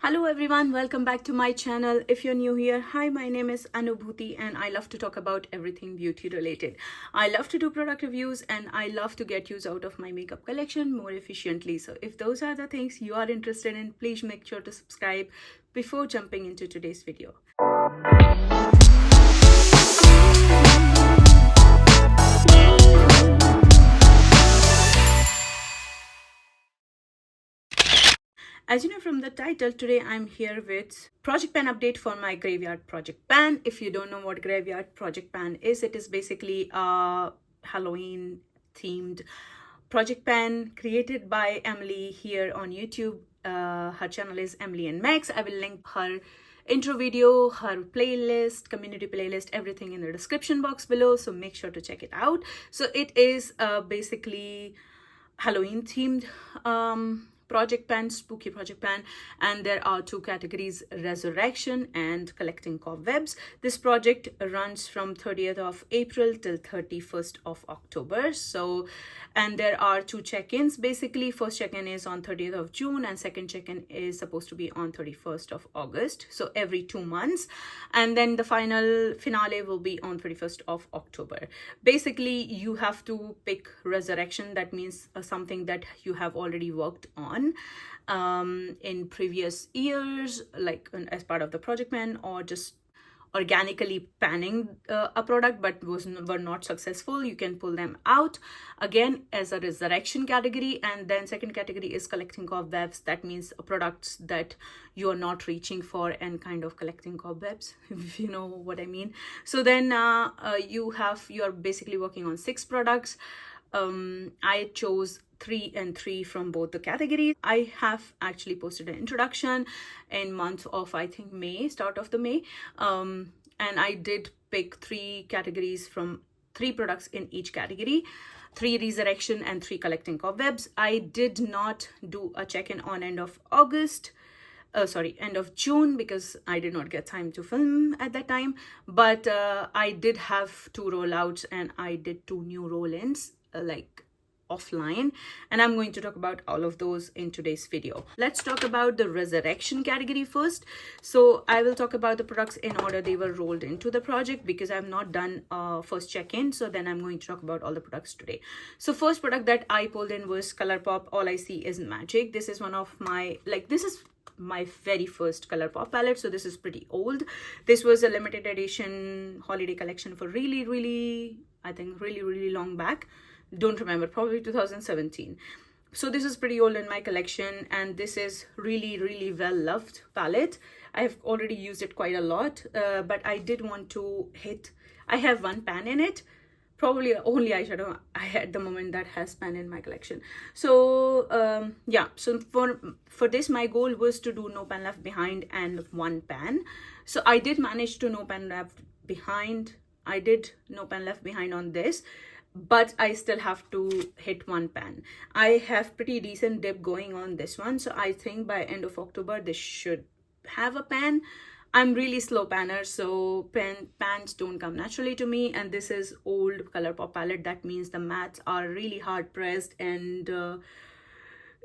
Hello everyone, welcome back to my channel. If you're new here, hi, my name is Anubhuti and I love to talk about everything beauty related. I love to do product reviews and I love to get use out of my makeup collection more efficiently. So if those are the things you are interested in, please make sure to subscribe before jumping into today's video. As you know from the title, today I'm here with project pan update for my graveyard project pan. If you don't know what graveyard project pan is, it is basically a Halloween themed project pan created by Emily here on YouTube. Her channel is Emily and Max. I will link her intro video, her playlist, community playlist, everything in the description box below, so make sure to check it out. So it is basically Halloween themed project pan, spooky project pan, and there are two categories: resurrection and collecting cobwebs. This project runs from 30th of April till 31st of October. So, and there are two check-ins. Basically, first check-in is on 30th of June and second check-in is supposed to be on 31st of August, so every 2 months, and then the finale will be on 31st of October. Basically, you have to pick resurrection. That means something that you have already worked on in previous years, like as part of the project pan, or just organically panning a product but were not successful. You can pull them out again as a resurrection category. And then second category is collecting cobwebs. That means products that you are not reaching for and kind of collecting cobwebs, if you know what I mean. So then you are basically working on 6 products. I chose 3 and 3 from both the categories. I have actually posted an introduction in month of, I think, May, start of the May, and I did pick 3 categories from 3 products in each category: 3 resurrection and 3 collecting cobwebs. I did not do a check-in on end of June, because I did not get time to film at that time, but I did have 2 rollouts and I did 2 new roll-ins like offline, and I'm going to talk about all of those in today's video. Let's talk about the resurrection category first. So I will talk about the products in order they were rolled into the project, because I've not done first check-in. So then I'm going to talk about all the products today. So first product that I pulled in was Colourpop All I See Is Magic. This is one of my, this is my very first Colourpop palette, so this is pretty old. This was a limited edition holiday collection for really long back. Don't remember, probably 2017. So this is pretty old in my collection, and this is really well loved palette. I have already used it quite a lot, but I did want to hit, I have 1 pan in it, probably only eyeshadow I at the moment that has pan in my collection. So yeah, so for this my goal was to do no pan left behind and 1 pan. So I did manage to no pan left behind. I did no pan left behind on this, but I still have to hit 1 pan. I have pretty decent dip going on this one, so I think by end of October this should have a pan. I'm really slow panner, so pans don't come naturally to me, and this is old Colourpop palette. That means the mattes are really hard pressed, and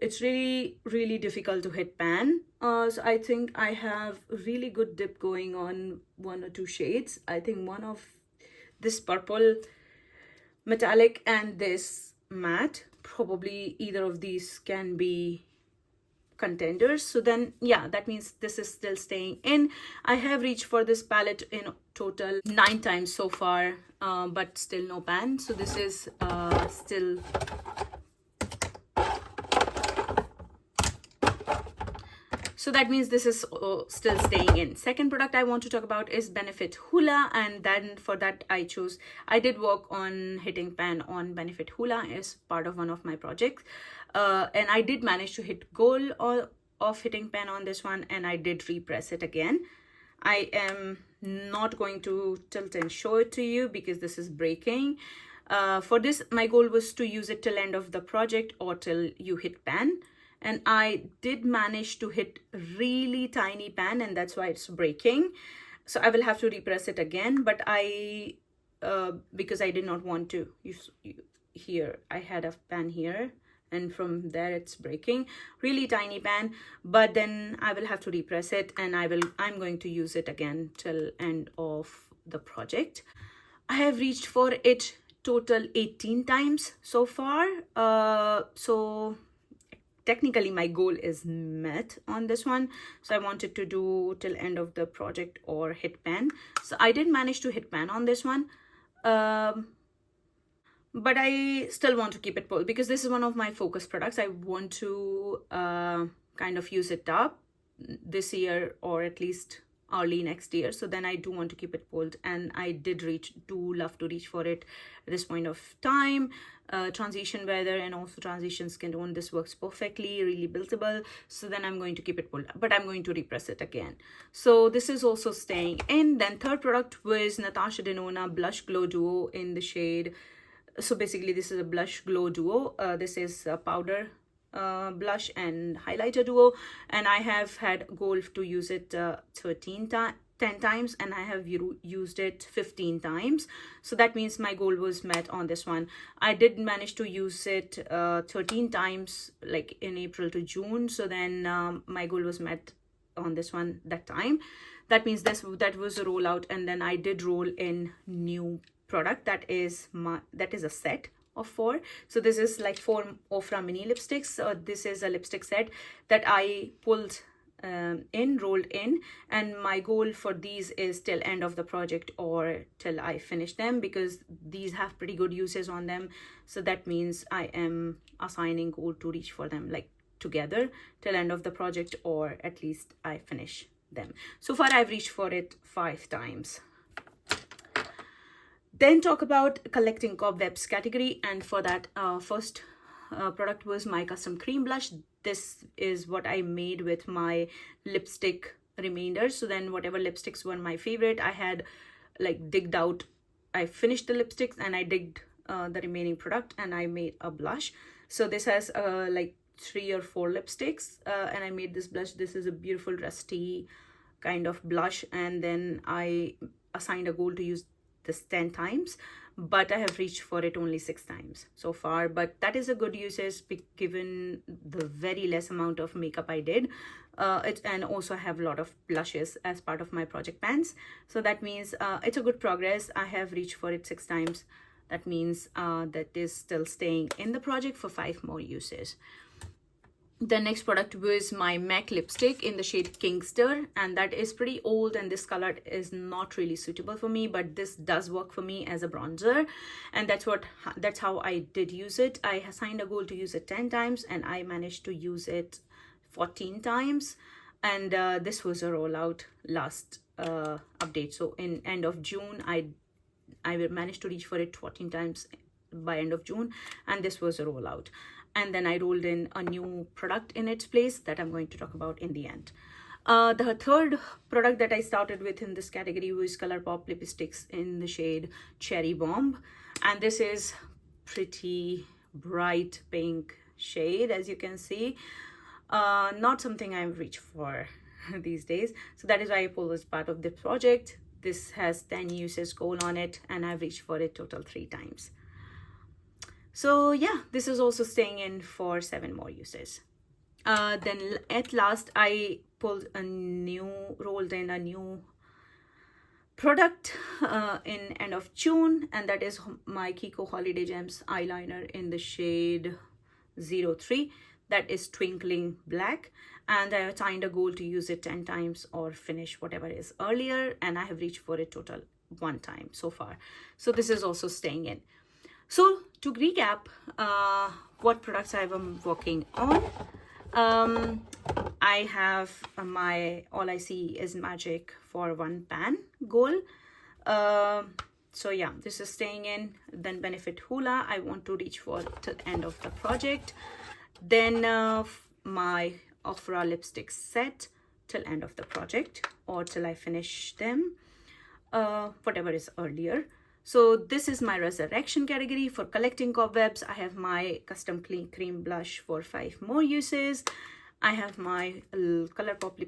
it's really difficult to hit pan. So I think I have really good dip going on 1 or 2 shades. I think one of this purple metallic and this matte, probably either of these can be contenders. So then yeah, that means this is still staying in. I have reached for this palette in total 9 times so far, but still no pan. So this is still so that means this is still staying in. Second product I want to talk about is Benefit Hoola, and then for that I did work on hitting pan on Benefit Hoola as part of one of my projects, and I did manage to hit goal of hitting pan on this one, and I did repress it again. I am not going to tilt and show it to you because this is breaking. For this my goal was to use it till end of the project or till you hit pan, and I did manage to hit really tiny pan, and that's why it's breaking. So I will have to repress it again, but because I did not want to use here, I had a pan here and from there it's breaking. Really tiny pan, but then I will have to repress it, and I'm going to use it again till end of the project. I have reached for it total 18 times so far. So technically my goal is met on this one, so I wanted to do till end of the project or hit pan. So I did manage to hit pan on this one, but I still want to keep it pulled because this is one of my focus products. I want to kind of use it up this year or at least early next year. So then I do want to keep it pulled, and I love to reach for it at this point of time. Transition weather and also transition skin tone, this works perfectly, really buildable. So then I'm going to keep it pulled, but I'm going to repress it again. So this is also staying in. Then third product was Natasha Denona Blush Glow Duo in the shade. So basically this is a blush glow duo. This is a powder blush and highlighter duo, and I have had goal to use it 10 times, and I have used it 15 times. So that means my goal was met on this one. I did manage to use it 13 times, like in April to June. So then my goal was met on this one that time. That means that was a rollout, and then I did roll in new product that is a set of 4. So this is like 4 Ofra mini lipsticks. This is a lipstick set that I pulled rolled in, and my goal for these is till end of the project or till I finish them, because these have pretty good uses on them. So that means I am assigning goal to reach for them like together till end of the project, or at least I finish them. So far I've reached for it 5 times. Then talk about collecting cobwebs category, and for that first product was my custom cream blush. This is what I made with my lipstick remainders. So then whatever lipsticks were my favorite, I had like digged out, I finished the lipsticks and I digged the remaining product and I made a blush. So this has like 3 or 4 lipsticks and I made this blush. This is a beautiful rusty kind of blush, and then I assigned a goal to use this 10 times, but I have reached for it only 6 times so far. But that is a good usage given the very less amount of makeup I did. And also I have a lot of blushes as part of my project pans. So that means it's a good progress. I have reached for it 6 times. That means that is still staying in the project for 5 more uses. The next product was my MAC lipstick in the shade Kinkster, and that is pretty old and this color is not really suitable for me, but this does work for me as a bronzer, and that's how I did use it. I assigned a goal to use it 10 times and I managed to use it 14 times, and this was a rollout last update. So in end of June I managed to reach for it 14 times by end of June, and this was a rollout. And then I rolled in a new product in its place that I'm going to talk about in the end. The third product that I started with in this category was Colourpop lipsticks in the shade Cherry Bomb, and this is pretty bright pink shade, as you can see. Not something I've reached for these days, so that is why I pulled this part of the project. This has 10 uses goal on it and I've reached for it total 3 times. So yeah, this is also staying in for 7 more uses. Then at last I rolled in a new product in end of June, and that is my Kiko Holiday Gems eyeliner in the shade 03. That is twinkling black, and I assigned a goal to use it 10 times or finish whatever is earlier, and I have reached for it total 1 time so far. So this is also staying in. So to recap what products I am working on, I have my All I See Is Magic for 1 pan goal. So yeah, this is staying in. Then Benefit Hoola, I want to reach for till end of the project. Then my Ofra lipstick set till end of the project or till I finish them, whatever is earlier. So this is my resurrection category for collecting cobwebs. I have my custom cream blush for 5 more uses. I have my Colourpop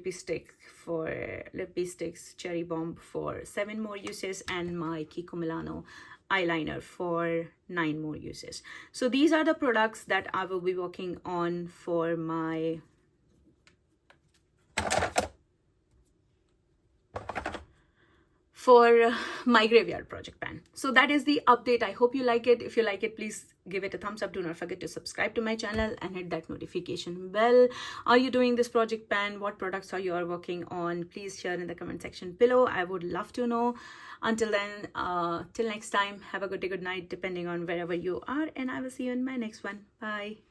lipsticks Cherry Bomb for 7 more uses, and my Kiko Milano eyeliner for 9 more uses. So these are the products that I will be working on for my graveyard project pan. So that is the update. I hope you like it. If you like it, please give it a thumbs up. Do not forget to subscribe to my channel and hit that notification bell. Are you doing this project pan? What products are you all working on? Please share in the comment section below. I would love to know. Until then, till next time, have a good day, good night, depending on wherever you are, and I will see you in my next one. Bye.